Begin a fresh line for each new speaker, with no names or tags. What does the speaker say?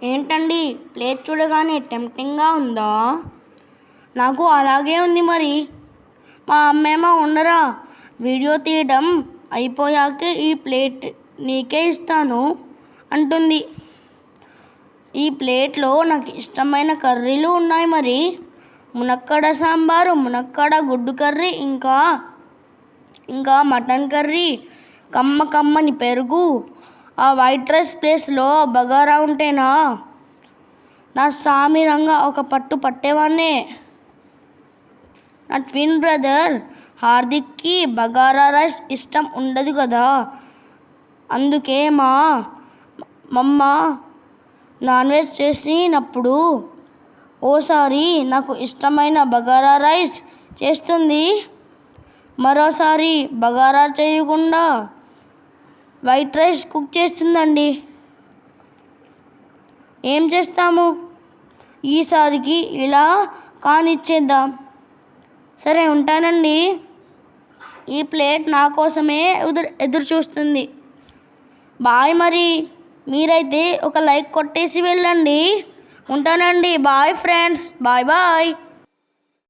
ఏంటండి, ప్లేట్ చూడగానే టెంప్టింగ్గా ఉందా? నాకు అలాగే ఉంది మరి. మా అమ్మేమో ఉండరా, వీడియో తీయడం అయిపోయాకే ఈ ప్లేట్ నీకే ఇస్తాను అంటుంది. ఈ ప్లేట్లో నాకు ఇష్టమైన కర్రీలు ఉన్నాయి మరి. మునక్కాడ సాంబారు, మునక్కాడ గుడ్డు కర్రీ, ఇంకా మటన్ కర్రీ, కమ్మని పెరుగు. ఆ వైట్ రైస్ ప్లేస్లో బగారా ఉంటేనా నా సామిరంగా ఒక పట్టు పట్టేవాన్నే. నా ట్విన్ బ్రదర్ హార్దిక్కి బగారా రైస్ ఇష్టం ఉండదు కదా, అందుకే మా మమ్మ నాన్ వెజ్ చేసినప్పుడు ఓసారి నాకు ఇష్టమైన బగారా రైస్ చేస్తుంది, మరోసారి బగారా చేయకుండా వైట్ రైస్ కుక్ చేస్తుందండి. ఏం చేస్తాము, ఈసారికి ఇలా కానిచ్చేద్దాం. సరే, ఉంటానండి. ఈ ప్లేట్ నా కోసమే ఎదురు చూస్తుంది. బాయ్. మరి మీరైతే ఒక లైక్ కొట్టేసి వెళ్ళండి. ఉంటానండి. Bye friends. బాయ్.